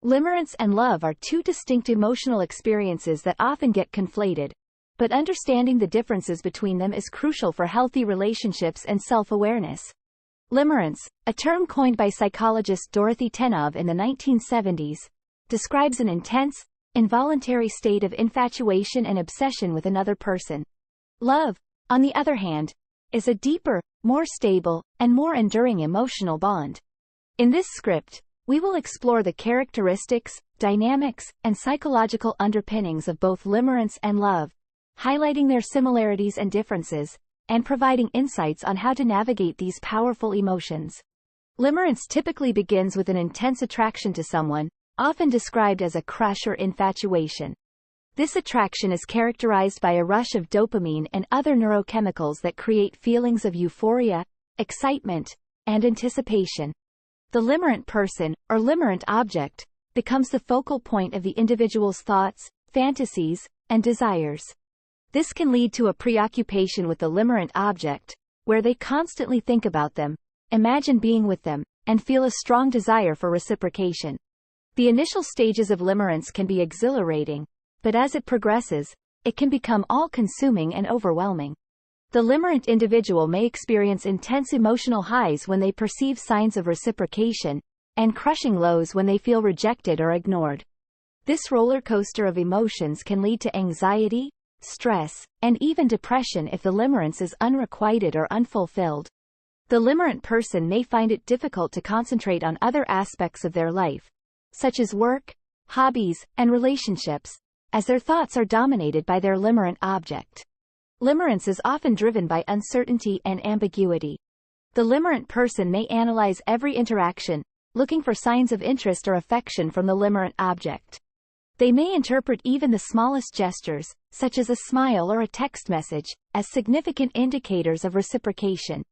Limerence and love are two distinct emotional experiences that often get conflated, but understanding the differences between them is crucial for healthy relationships and self-awareness. Limerence, a term coined by psychologist Dorothy Tenov in the 1970s, describes an intense, involuntary state of infatuation and obsession with another person. Love, on the other hand, is a deeper, more stable, and more enduring emotional bond. In this script, we will explore the characteristics, dynamics, and psychological underpinnings of both limerence and love, highlighting their similarities and differences, and providing insights on how to navigate these powerful emotions. Limerence typically begins with an intense attraction to someone, often described as a crush or infatuation. This attraction is characterized by a rush of dopamine and other neurochemicals that create feelings of euphoria, excitement, and anticipation. The limerent person, or limerent object, becomes the focal point of the individual's thoughts, fantasies, and desires. This can lead to a preoccupation with the limerent object, where they constantly think about them, imagine being with them, and feel a strong desire for reciprocation. The initial stages of limerence can be exhilarating, but as it progresses, it can become all-consuming and overwhelming. The limerent individual may experience intense emotional highs when they perceive signs of reciprocation, and crushing lows when they feel rejected or ignored. This roller coaster of emotions can lead to anxiety, stress, and even depression if the limerence is unrequited or unfulfilled. The limerent person may find it difficult to concentrate on other aspects of their life, such as work, hobbies, and relationships, as their thoughts are dominated by their limerent object. Limerence is often driven by uncertainty and ambiguity. The limerent person may analyze every interaction, looking for signs of interest or affection from the limerent object. They may interpret even the smallest gestures, such as a smile or a text message, as significant indicators of reciprocation.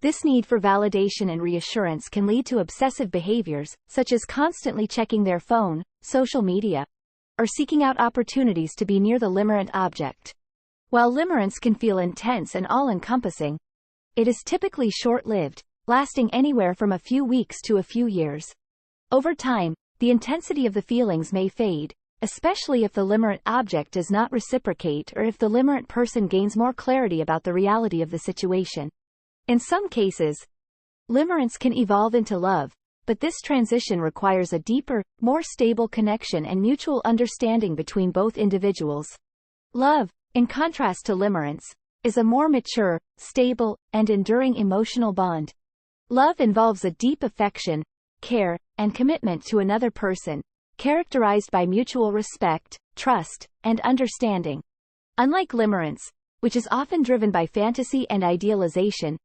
This need for validation and reassurance can lead to obsessive behaviors, such as constantly checking their phone, social media, or seeking out opportunities to be near the limerent object. While limerence can feel intense and all-encompassing, it is typically short-lived, lasting anywhere from a few weeks to a few years. Over time, the intensity of the feelings may fade, especially if the limerent object does not reciprocate or if the limerent person gains more clarity about the reality of the situation. In some cases, limerence can evolve into love, but this transition requires a deeper, more stable connection and mutual understanding between both individuals. Love, in contrast to limerence, is a more mature, stable, and enduring emotional bond. Love involves a deep affection, care, and commitment to another person, characterized by mutual respect, trust, and understanding. Unlike limerence, which is often driven by fantasy and idealization,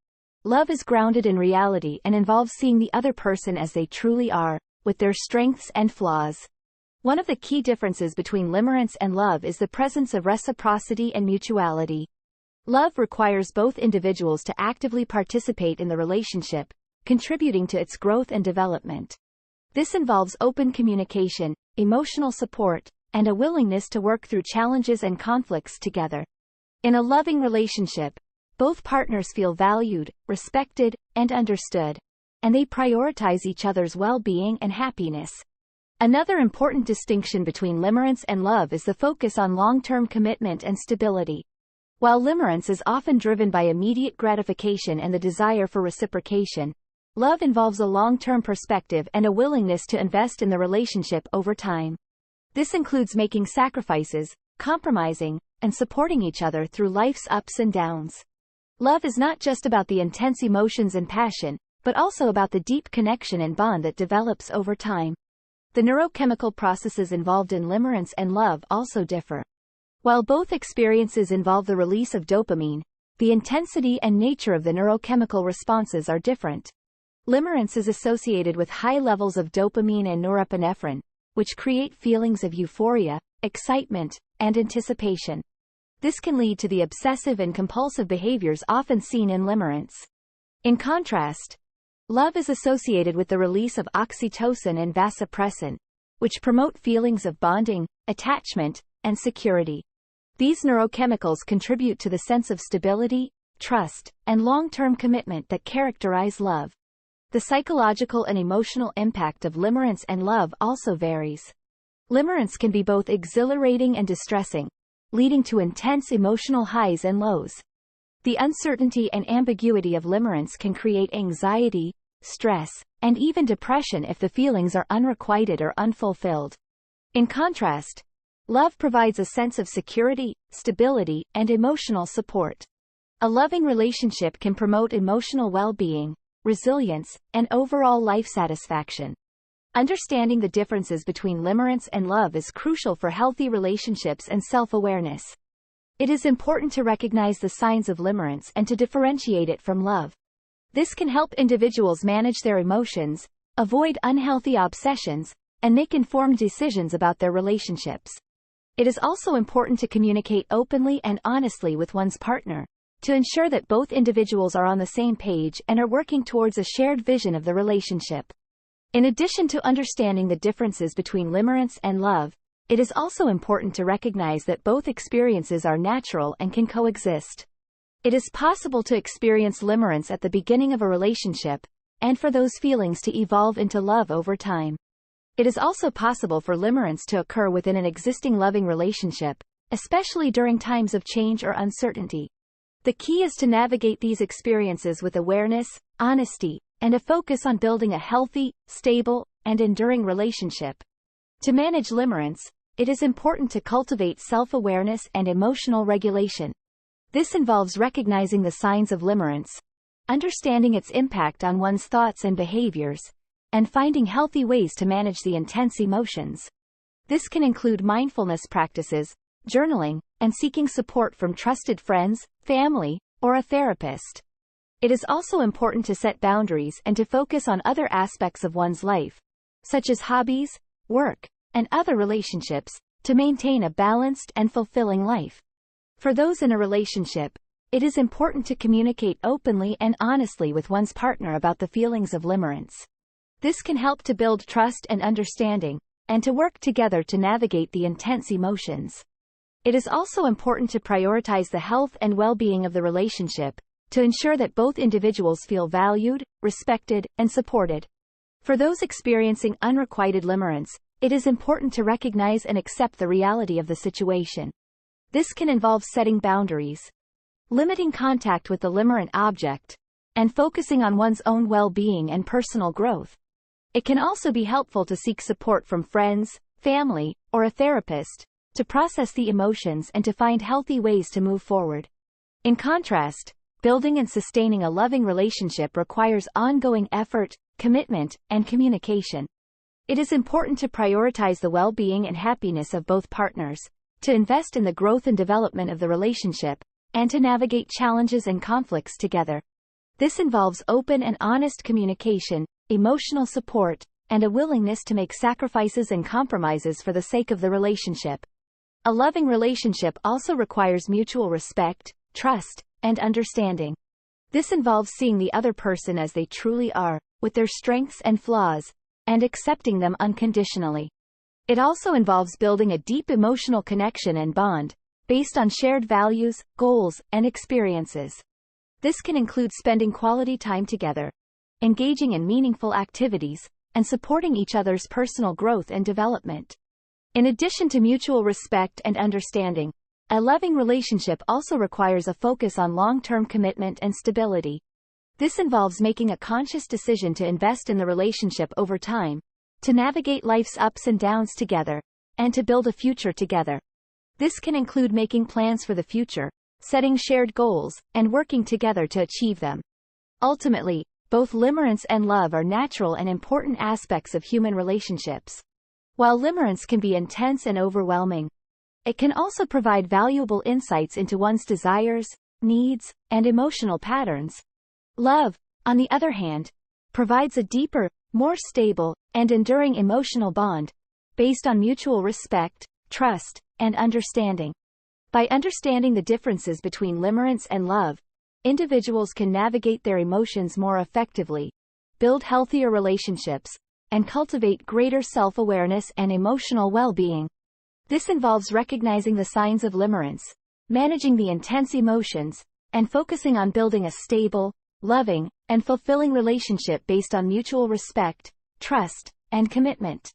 love is grounded in reality and involves seeing the other person as they truly are, with their strengths and flaws. One of the key differences between limerence and love is the presence of reciprocity and mutuality. Love requires both individuals to actively participate in the relationship, contributing to its growth and development. This involves open communication, emotional support, and a willingness to work through challenges and conflicts together. In a loving relationship, both partners feel valued, respected, and understood, and they prioritize each other's well-being and happiness. Another important distinction between limerence and love is the focus on long-term commitment and stability. While limerence is often driven by immediate gratification and the desire for reciprocation, love involves a long-term perspective and a willingness to invest in the relationship over time. This includes making sacrifices, compromising, and supporting each other through life's ups and downs. Love is not just about the intense emotions and passion, but also about the deep connection and bond that develops over time. The neurochemical processes involved in limerence and love also differ. While both experiences involve the release of dopamine, the intensity and nature of the neurochemical responses are different. Limerence is associated with high levels of dopamine and norepinephrine, which create feelings of euphoria, excitement, and anticipation. This can lead to the obsessive and compulsive behaviors often seen in limerence. In contrast, love is associated with the release of oxytocin and vasopressin, which promote feelings of bonding, attachment, and security. These neurochemicals contribute to the sense of stability, trust, and long-term commitment that characterize love. The psychological and emotional impact of limerence and love also varies. Limerence can be both exhilarating and distressing, leading to intense emotional highs and lows. The uncertainty and ambiguity of limerence can create anxiety, stress, and even depression if the feelings are unrequited or unfulfilled. In contrast, love provides a sense of security, stability, and emotional support. A loving relationship can promote emotional well-being, resilience, and overall life satisfaction. Understanding the differences between limerence and love is crucial for healthy relationships and self-awareness. It is important to recognize the signs of limerence and to differentiate it from love. This can help individuals manage their emotions, avoid unhealthy obsessions, and make informed decisions about their relationships. It is also important to communicate openly and honestly with one's partner, to ensure that both individuals are on the same page and are working towards a shared vision of the relationship. In addition to understanding the differences between limerence and love, it is also important to recognize that both experiences are natural and can coexist. It is possible to experience limerence at the beginning of a relationship, and for those feelings to evolve into love over time. It is also possible for limerence to occur within an existing loving relationship, especially during times of change or uncertainty. The key is to navigate these experiences with awareness, honesty, and a focus on building a healthy, stable, and enduring relationship. To manage limerence, it is important to cultivate self-awareness and emotional regulation. This involves recognizing the signs of limerence, understanding its impact on one's thoughts and behaviors, and finding healthy ways to manage the intense emotions. This can include mindfulness practices, journaling, and seeking support from trusted friends, family, or a therapist. It is also important to set boundaries and to focus on other aspects of one's life, such as hobbies, work, and other relationships, to maintain a balanced and fulfilling life. For those in a relationship, it is important to communicate openly and honestly with one's partner about the feelings of limerence. This can help to build trust and understanding, and to work together to navigate the intense emotions. It is also important to prioritize the health and well-being of the relationship, to ensure that both individuals feel valued, respected, and supported. For those experiencing unrequited limerence, it is important to recognize and accept the reality of the situation. This can involve setting boundaries, limiting contact with the limerent object, and focusing on one's own well-being and personal growth. It can also be helpful to seek support from friends, family, or a therapist, to process the emotions and to find healthy ways to move forward. In contrast, building and sustaining a loving relationship requires ongoing effort, commitment, and communication. It is important to prioritize the well-being and happiness of both partners, to invest in the growth and development of the relationship, and to navigate challenges and conflicts together. This involves open and honest communication, emotional support, and a willingness to make sacrifices and compromises for the sake of the relationship. A loving relationship also requires mutual respect, trust, and understanding. This involves seeing the other person as they truly are, with their strengths and flaws, and accepting them unconditionally. It also involves building a deep emotional connection and bond, based on shared values, goals, and experiences. This can include spending quality time together, engaging in meaningful activities, and supporting each other's personal growth and development. In addition to mutual respect and understanding, a loving relationship also requires a focus on long-term commitment and stability. This involves making a conscious decision to invest in the relationship over time, to navigate life's ups and downs together, and to build a future together. This can include making plans for the future, setting shared goals, and working together to achieve them. Ultimately, both limerence and love are natural and important aspects of human relationships. While limerence can be intense and overwhelming, it can also provide valuable insights into one's desires, needs, and emotional patterns. Love, on the other hand, provides a deeper, more stable, and enduring emotional bond, based on mutual respect, trust, and understanding. By understanding the differences between limerence and love, individuals can navigate their emotions more effectively, build healthier relationships, and cultivate greater self-awareness and emotional well-being. This involves recognizing the signs of limerence, managing the intense emotions, and focusing on building a stable, loving, and fulfilling relationship based on mutual respect, trust, and commitment.